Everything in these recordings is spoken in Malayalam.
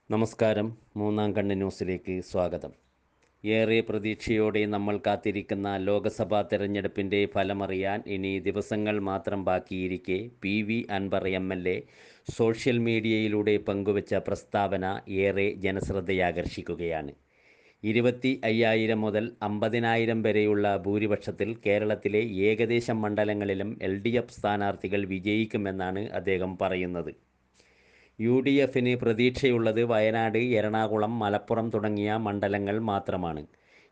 നമസ്കാരം. മൂന്നാം കണ്ണ് ന്യൂസിലേക്ക് സ്വാഗതം. ഏറെ പ്രതീക്ഷയോടെ നമ്മൾ കാത്തിരിക്കുന്ന ലോക്സഭാ തെരഞ്ഞെടുപ്പിൻ്റെ ഫലമറിയാൻ ഇനി ദിവസങ്ങൾ മാത്രം ബാക്കിയിരിക്കെ PV അൻവർ MLA സോഷ്യൽ മീഡിയയിലൂടെ പങ്കുവച്ച പ്രസ്താവന ഏറെ ജനശ്രദ്ധയാകർഷിക്കുകയാണ്. 25,000 മുതൽ 50,000 വരെയുള്ള ഭൂരിപക്ഷത്തിൽ കേരളത്തിലെ ഏകദേശം മണ്ഡലങ്ങളിലും LDF സ്ഥാനാർത്ഥികൾ വിജയിക്കുമെന്നാണ് അദ്ദേഹം പറയുന്നത്. UDFന് പ്രതീക്ഷയുള്ളത് വയനാട്, എറണാകുളം, മലപ്പുറം തുടങ്ങിയ മണ്ഡലങ്ങൾ മാത്രമാണ്.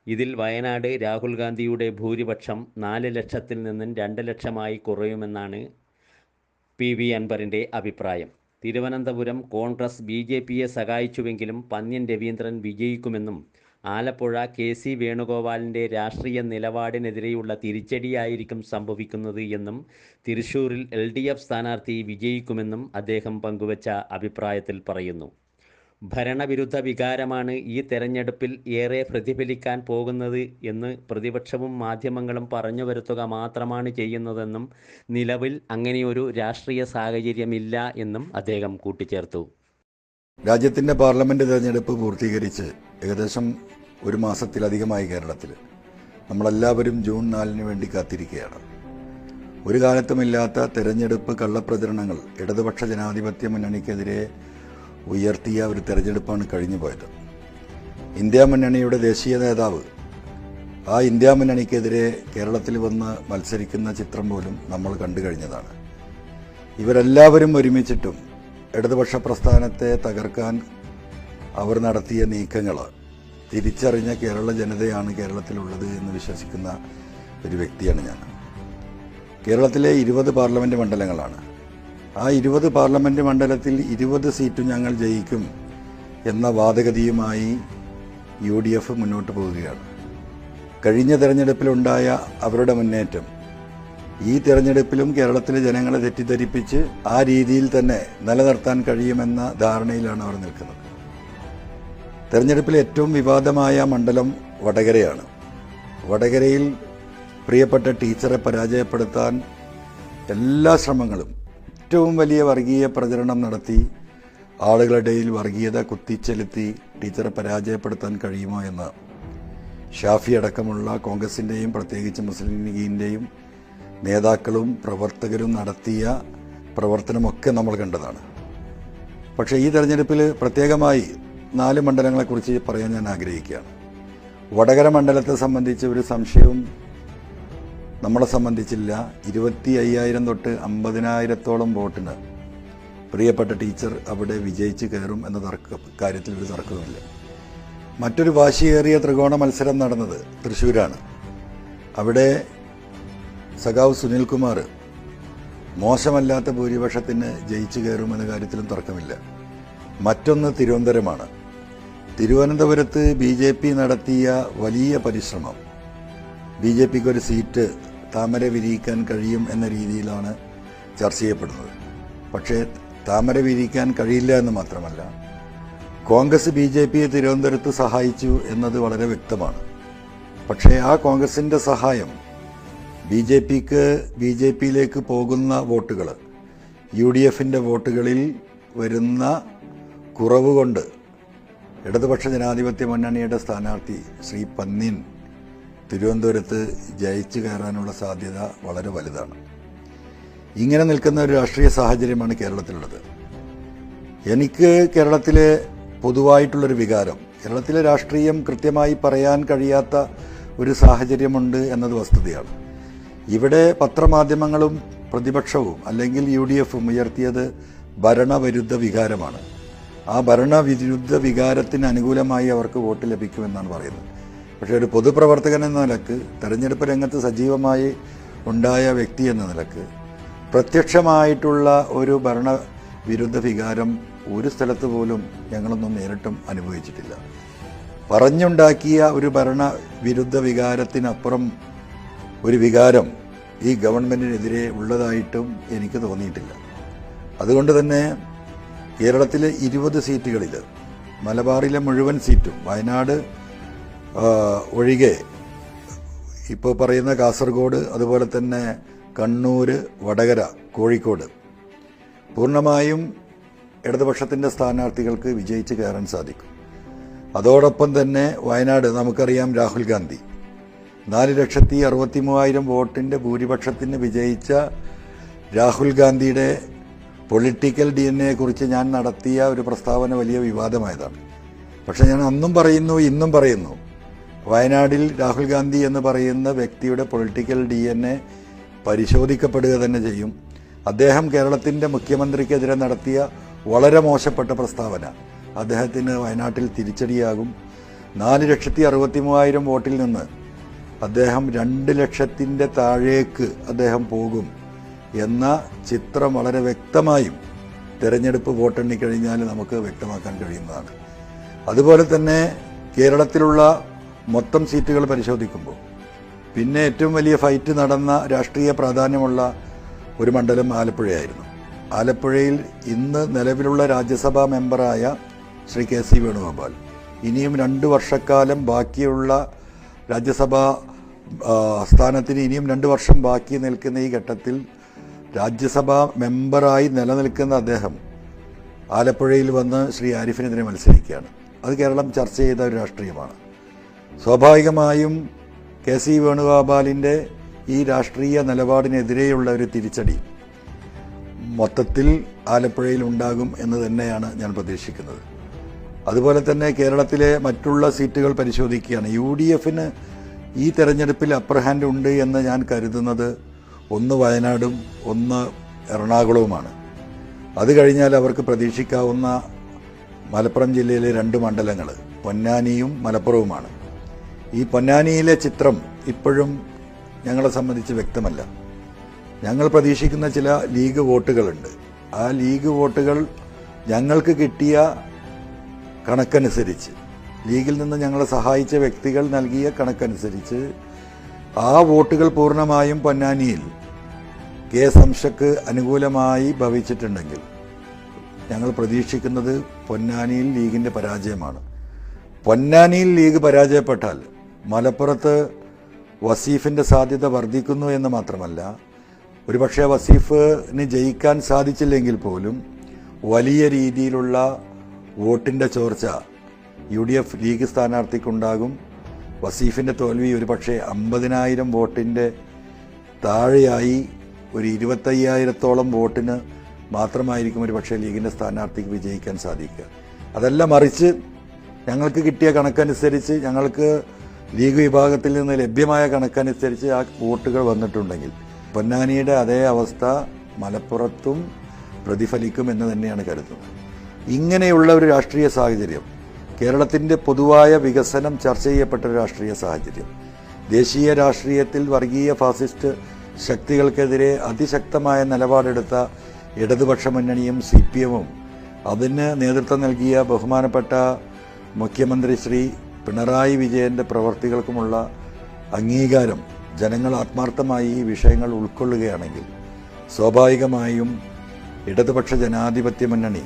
ഇതിൽ വയനാട് രാഹുൽ ഗാന്ധിയുടെ ഭൂരിപക്ഷം 4 ലക്ഷത്തിൽ നിന്നും 2 ലക്ഷമായി കുറയുമെന്നാണ് PV അൻവറിൻ്റെ അഭിപ്രായം. തിരുവനന്തപുരം കോൺഗ്രസ് BJPയെ സഹായിച്ചുവെങ്കിലും പന്ന്യൻ രവീന്ദ്രൻ വിജയിക്കുമെന്നും ആലപ്പുഴ KC വേണുഗോപാലിൻ്റെ രാഷ്ട്രീയ നിലപാടിനെതിരെയുള്ള തിരിച്ചടിയായിരിക്കും സംഭവിക്കുന്നത് എന്നും തൃശ്ശൂരിൽ LDF സ്ഥാനാർത്ഥി വിജയിക്കുമെന്നും അദ്ദേഹം പങ്കുവച്ച അഭിപ്രായത്തിൽ പറയുന്നു. ഭരണവിരുദ്ധ വികാരമാണ് ഈ തെരഞ്ഞെടുപ്പിൽ ഏറെ പ്രതിഫലിക്കാൻ പോകുന്നത് എന്ന് പ്രതിപക്ഷവും മാധ്യമങ്ങളും പറഞ്ഞു വരുത്തുക മാത്രമാണ് ചെയ്യുന്നതെന്നും നിലവിൽ അങ്ങനെയൊരു രാഷ്ട്രീയ സാഹചര്യമില്ല എന്നും അദ്ദേഹം കൂട്ടിച്ചേർത്തു. രാജ്യത്തിൻ്റെ പാർലമെൻറ്റ് തെരഞ്ഞെടുപ്പ് പൂർത്തീകരിച്ച് ഏകദേശം ഒരു മാസത്തിലധികമായി കേരളത്തിൽ നമ്മളെല്ലാവരും ജൂൺ 4 വേണ്ടി കാത്തിരിക്കുകയാണ്. ഒരു കാലത്തുമില്ലാത്ത തെരഞ്ഞെടുപ്പ് കള്ളപ്രചരണങ്ങൾ ഇടതുപക്ഷ ജനാധിപത്യ മുന്നണിക്കെതിരെ ഉയർത്തിയ ഒരു തെരഞ്ഞെടുപ്പാണ് കഴിഞ്ഞുപോയത്. ഇന്ത്യ മുന്നണിയുടെ ദേശീയ നേതാവ് ആ ഇന്ത്യ മുന്നണിക്കെതിരെ കേരളത്തിൽ വന്ന് മത്സരിക്കുന്ന ചിത്രം പോലും നമ്മൾ കണ്ടു കഴിഞ്ഞതാണ്. ഇവരെല്ലാവരും ഒരുമിച്ചിട്ടും ഇടതുപക്ഷ പ്രസ്ഥാനത്തെ തകർക്കാൻ അവർ നടത്തിയ നീക്കങ്ങൾ തിരിച്ചറിഞ്ഞ കേരള ജനതയാണ് കേരളത്തിലുള്ളത് എന്ന് വിശ്വസിക്കുന്ന ഒരു വ്യക്തിയാണ് ഞാൻ. കേരളത്തിലെ 20 പാർലമെൻറ്റ് മണ്ഡലങ്ങളാണ്. ആ 20 പാർലമെൻറ്റ് മണ്ഡലത്തിൽ 20 സീറ്റും ഞങ്ങൾ ജയിക്കും എന്ന വാദഗതിയുമായി UDF മുന്നോട്ട് പോവുകയാണ്. കഴിഞ്ഞ തെരഞ്ഞെടുപ്പിലുണ്ടായ അവരുടെ മുന്നേറ്റം ഈ തെരഞ്ഞെടുപ്പിലും കേരളത്തിലെ ജനങ്ങളെ തെറ്റിദ്ധരിപ്പിച്ച് ആ രീതിയിൽ തന്നെ നിലനിർത്താൻ കഴിയുമെന്ന ധാരണയിലാണ് അവർ നിൽക്കുന്നത്. തെരഞ്ഞെടുപ്പിലെ ഏറ്റവും വിവാദമായ മണ്ഡലം വടകരയാണ്. വടകരയിൽ പ്രിയപ്പെട്ട ടീച്ചറെ പരാജയപ്പെടുത്താൻ എല്ലാ ശ്രമങ്ങളും ഏറ്റവും വലിയ വർഗീയ പ്രചരണം നടത്തി ആളുകളുടെ ഇടയിൽ വർഗീയത കുത്തിച്ചെലുത്തി ടീച്ചറെ പരാജയപ്പെടുത്താൻ കഴിയുമോ എന്ന് ഷാഫി അടക്കമുള്ള കോൺഗ്രസിൻ്റെയും പ്രത്യേകിച്ച് മുസ്ലിം ലീഗിൻ്റെയും നേതാക്കളും പ്രവർത്തകരും നടത്തിയ പ്രവർത്തനമൊക്കെ നമ്മൾ കണ്ടതാണ്. പക്ഷേ ഈ തെരഞ്ഞെടുപ്പിൽ പ്രത്യേകമായി 4 മണ്ഡലങ്ങളെക്കുറിച്ച് പറയാൻ ഞാൻ ആഗ്രഹിക്കുകയാണ്. വടകര മണ്ഡലത്തെ സംബന്ധിച്ച് ഒരു സംശയവും നമ്മളെ സംബന്ധിച്ചില്ല. 25,000 തൊട്ട് 50,000-ഓളം വോട്ടിന് പ്രിയപ്പെട്ട ടീച്ചർ അവിടെ വിജയിച്ച് കയറും എന്ന കാര്യത്തിൽ ഒരു തർക്കവുമില്ല. മറ്റൊരു വാശിയേറിയ ത്രികോണ മത്സരം നടന്നത് തൃശ്ശൂരാണ്. അവിടെ സഖാവ് സുനിൽകുമാർ മോശമല്ലാത്ത ഭൂരിപക്ഷത്തിന് ജയിച്ചു കയറുമെന്ന കാര്യത്തിലും തർക്കമില്ല. മറ്റൊന്ന് തിരുവനന്തപുരമാണ്. തിരുവനന്തപുരത്ത് BJP നടത്തിയ വലിയ പരിശ്രമം BJPക്ക് ഒരു സീറ്റ് താമര വിരിയിക്കാൻ കഴിയും എന്ന രീതിയിലാണ് ചർച്ച ചെയ്യപ്പെടുന്നത്. പക്ഷേ താമര വിരിയിക്കാൻ കഴിയില്ല എന്ന് മാത്രമല്ല, കോൺഗ്രസ് BJPയെ തിരുവനന്തപുരത്ത് സഹായിച്ചു എന്നത് വളരെ വ്യക്തമാണ്. പക്ഷേ ആ കോൺഗ്രസിൻ്റെ സഹായം BJPയിലേക്ക് പോകുന്ന വോട്ടുകൾ UDFൻ്റെ വോട്ടുകളിൽ വരുന്ന കുറവ് കൊണ്ട് ഇടതുപക്ഷ ജനാധിപത്യ മുന്നണിയുടെ സ്ഥാനാർത്ഥി ശ്രീ പന്ന്യൻ തിരുവനന്തപുരത്ത് ജയിച്ചു കയറാനുള്ള സാധ്യത വളരെ വലുതാണ്. ഇങ്ങനെ നിൽക്കുന്ന ഒരു രാഷ്ട്രീയ സാഹചര്യമാണ് കേരളത്തിലുള്ളത്. എനിക്ക് കേരളത്തിലെ പൊതുവായിട്ടുള്ളൊരു വികാരം, കേരളത്തിലെ രാഷ്ട്രീയം കൃത്യമായി പറയാൻ കഴിയാത്ത ഒരു സാഹചര്യമുണ്ട് എന്നത് വസ്തുതയാണ്. ഇവിടെ പത്രമാധ്യമങ്ങളും പ്രതിപക്ഷവും അല്ലെങ്കിൽ UDFും ഉയർത്തിയത് ഭരണവിരുദ്ധ വികാരമാണ്. ആ ഭരണവിരുദ്ധ വികാരത്തിന് അനുകൂലമായി അവർക്ക് വോട്ട് ലഭിക്കുമെന്നാണ് പറയുന്നത്. പക്ഷേ ഒരു പൊതുപ്രവർത്തകൻ എന്ന നിലക്ക്, തെരഞ്ഞെടുപ്പ് രംഗത്ത് സജീവമായി ഉണ്ടായ വ്യക്തി എന്ന നിലക്ക് പ്രത്യക്ഷമായിട്ടുള്ള ഒരു ഭരണവിരുദ്ധ വികാരം ഒരു സ്ഥലത്ത് പോലും ഞങ്ങളൊന്നും നേരിട്ടും അനുഭവിച്ചിട്ടില്ല. പറഞ്ഞുണ്ടാക്കിയ ഒരു ഭരണവിരുദ്ധ വികാരത്തിനപ്പുറം ഒരു വികാരം ഈ ഗവൺമെൻറ്റിനെതിരെ ഉള്ളതായിട്ടും എനിക്ക് തോന്നിയിട്ടില്ല. അതുകൊണ്ട് തന്നെ കേരളത്തിലെ 20 സീറ്റുകളിൽ മലബാറിലെ മുഴുവൻ സീറ്റും വയനാട് ഒഴികെ ഇപ്പോൾ പറയുന്ന കാസർഗോഡ്, അതുപോലെ തന്നെ കണ്ണൂർ, വടകര, കോഴിക്കോട് പൂർണ്ണമായും ഇടതുപക്ഷത്തിൻ്റെ സ്ഥാനാർത്ഥികൾക്ക് വിജയിച്ച് കയറാൻ സാധിക്കും. അതോടൊപ്പം തന്നെ വയനാട് നമുക്കറിയാം, രാഹുൽ ഗാന്ധി 4,63,000 വോട്ടിൻ്റെ ഭൂരിപക്ഷത്തിന് വിജയിച്ച രാഹുൽ ഗാന്ധിയുടെ പൊളിറ്റിക്കൽ DNA കുറിച്ച് ഞാൻ നടത്തിയ ഒരു പ്രസ്താവന വലിയ വിവാദമായതാണ്. പക്ഷേ ഞാൻ അന്നും പറയുന്നു, ഇന്നും പറയുന്നു, വയനാടിൽ രാഹുൽ ഗാന്ധി എന്ന് പറയുന്ന വ്യക്തിയുടെ പൊളിറ്റിക്കൽ DNA പരിശോധിക്കപ്പെടുക തന്നെ ചെയ്യും. അദ്ദേഹം കേരളത്തിൻ്റെ മുഖ്യമന്ത്രിക്കെതിരെ നടത്തിയ വളരെ മോശപ്പെട്ട പ്രസ്താവന അദ്ദേഹത്തിന് വയനാട്ടിൽ തിരിച്ചടിയാകും. 4,63,000 വോട്ടിൽ നിന്ന് അദ്ദേഹം 2 ലക്ഷത്തിൻ്റെ താഴേക്ക് അദ്ദേഹം പോകും എന്ന ചിത്രം വളരെ വ്യക്തമായും തെരഞ്ഞെടുപ്പ് വോട്ടെണ്ണിക്കഴിഞ്ഞാൽ നമുക്ക് വ്യക്തമാക്കാൻ കഴിയുന്നതാണ്. അതുപോലെ തന്നെ കേരളത്തിലുള്ള മൊത്തം സീറ്റുകൾ പരിശോധിക്കുമ്പോൾ പിന്നെ ഏറ്റവും വലിയ ഫൈറ്റ് നടന്ന രാഷ്ട്രീയ പ്രാധാന്യമുള്ള ഒരു മണ്ഡലം ആലപ്പുഴയായിരുന്നു. ആലപ്പുഴയിൽ ഇന്ന് നിലവിലുള്ള രാജ്യസഭാ മെമ്പറായ ശ്രീ KC വേണുഗോപാൽ ഇനിയും 2 വർഷക്കാലം ബാക്കിയുള്ള രാജ്യസഭാ സ്ഥാനത്തിന് ഇനിയും 2 വർഷം ബാക്കി നിൽക്കുന്ന ഈ ഘട്ടത്തിൽ രാജ്യസഭാ മെമ്പറായി നിലനിൽക്കുന്ന അദ്ദേഹം ആലപ്പുഴയിൽ വന്ന് ശ്രീ ആരിഫിനെതിരെ മത്സരിക്കുകയാണ്. അത് കേരളം ചർച്ച ചെയ്ത ഒരു രാഷ്ട്രീയമാണ്. സ്വാഭാവികമായും KC വേണുഗോപാലിൻ്റെ ഈ രാഷ്ട്രീയ നിലപാടിനെതിരെയുള്ള ഒരു തിരിച്ചടി മൊത്തത്തിൽ ആലപ്പുഴയിൽ ഉണ്ടാകും എന്ന് തന്നെയാണ് ഞാൻ പ്രതീക്ഷിക്കുന്നത്. അതുപോലെ തന്നെ കേരളത്തിലെ മറ്റുള്ള സീറ്റുകൾ പരിശോധിക്കുകയാണ്. UDFന് ഈ തെരഞ്ഞെടുപ്പിൽ അപ്പർ ഹാൻഡ് ഉണ്ട് എന്ന് ഞാൻ കരുതുന്നത് ഒന്ന് വയനാടും ഒന്ന് എറണാകുളവുമാണ്. അത് കഴിഞ്ഞാൽ അവർക്ക് പ്രതീക്ഷിക്കാവുന്ന മലപ്പുറം ജില്ലയിലെ 2 മണ്ഡലങ്ങൾ പൊന്നാനിയും മലപ്പുറവുമാണ്. ഈ പൊന്നാനിയിലെ ചിത്രം ഇപ്പോഴും ഞങ്ങളെ സംബന്ധിച്ച് വ്യക്തമല്ല. ഞങ്ങൾ പ്രതീക്ഷിക്കുന്ന ചില ലീഗ് വോട്ടുകളുണ്ട്. ആ ലീഗ് വോട്ടുകൾ ഞങ്ങൾക്ക് കിട്ടിയ കണക്കനുസരിച്ച്, ലീഗിൽ നിന്ന് ഞങ്ങളെ സഹായിച്ച വ്യക്തികൾ നൽകിയ കണക്കനുസരിച്ച് ആ വോട്ടുകൾ പൂർണ്ണമായും പൊന്നാനിയിൽ സംശയ്ക്ക് അനുകൂലമായി ഭവിച്ചിട്ടുണ്ടെങ്കിൽ ഞങ്ങൾ പ്രതീക്ഷിക്കുന്നത് പൊന്നാനിയിൽ ലീഗിൻ്റെ പരാജയമാണ്. പൊന്നാനിയിൽ ലീഗ് പരാജയപ്പെട്ടാൽ മലപ്പുറത്ത് വസീഫിൻ്റെ സാധ്യത വർദ്ധിക്കുന്നു എന്ന് മാത്രമല്ല, ഒരുപക്ഷെ വസീഫിന് ജയിക്കാൻ സാധിച്ചില്ലെങ്കിൽ പോലും വലിയ രീതിയിലുള്ള വോട്ടിൻ്റെ ചോർച്ച UDF ലീഗ് സ്ഥാനാർത്ഥിക്കുണ്ടാകും. വസീഫിൻ്റെ തോൽവി ഒരുപക്ഷെ 50,000 വോട്ടിൻ്റെ താഴെയായി ഒരു 25,000-ഓളം വോട്ടിന് മാത്രമായിരിക്കും ഒരുപക്ഷെ ലീഗിൻ്റെ സ്ഥാനാർത്ഥിക്ക് വിജയിക്കാൻ സാധിക്കുക. അതല്ല മറിച്ച് ഞങ്ങൾക്ക് കിട്ടിയ കണക്കനുസരിച്ച്, ഞങ്ങൾക്ക് ലീഗ് വിഭാഗത്തിൽ നിന്ന് ലഭ്യമായ കണക്കനുസരിച്ച് ആ വോട്ടുകൾ വന്നിട്ടുണ്ടെങ്കിൽ പൊന്നാനിയുടെ അതേ അവസ്ഥ മലപ്പുറത്തും പ്രതിഫലിക്കും എന്ന് തന്നെയാണ് കരുതുന്നത്. ഇങ്ങനെയുള്ള ഒരു രാഷ്ട്രീയ സാഹചര്യം, കേരളത്തിൻ്റെ പൊതുവായ വികസനം ചർച്ച ചെയ്യപ്പെട്ട ഒരു രാഷ്ട്രീയ സാഹചര്യം, ദേശീയ രാഷ്ട്രീയത്തിൽ വർഗീയ ഫാസിസ്റ്റ് ശക്തികൾക്കെതിരെ അതിശക്തമായ നിലപാടെടുത്ത ഇടതുപക്ഷ മുന്നണിയും CPM-ഉം അതിന് നേതൃത്വം നൽകിയ ബഹുമാനപ്പെട്ട മുഖ്യമന്ത്രി ശ്രീ പിണറായി വിജയൻ്റെ പ്രവർത്തികൾക്കുമുള്ള അംഗീകാരം ജനങ്ങൾ ആത്മാർത്ഥമായി ഈ വിഷയങ്ങൾ ഉൾക്കൊള്ളുകയാണെങ്കിൽ സ്വാഭാവികമായും ഇടതുപക്ഷ ജനാധിപത്യ മുന്നണി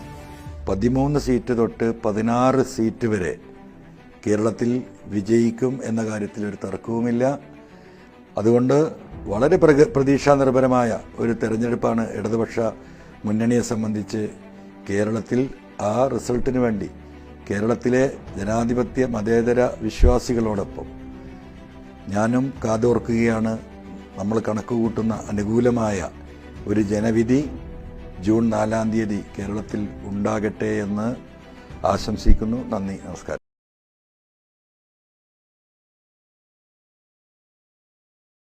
13 സീറ്റ് തൊട്ട് 16 സീറ്റ് വരെ കേരളത്തിൽ വിജയിക്കും എന്ന കാര്യത്തിൽ ഒരു തർക്കവുമില്ല. അതുകൊണ്ട് വളരെ പ്രതീക്ഷാനിർഭരമായ ഒരു തെരഞ്ഞെടുപ്പാണ് ഇടതുപക്ഷ മുന്നണിയെ സംബന്ധിച്ച് കേരളത്തിൽ. ആ റിസൾട്ടിന് വേണ്ടി കേരളത്തിലെ ജനാധിപത്യ മതേതര വിശ്വാസികളോടൊപ്പം ഞാനും കാതോർക്കുകയാണ്. നമ്മൾ കണക്കുകൂട്ടുന്ന അനുകൂലമായ ഒരു ജനവിധി ജൂൺ 4 കേരളത്തിൽ ഉണ്ടാകട്ടെ എന്ന് ആശംസിക്കുന്നു. നന്ദി, നമസ്കാരം.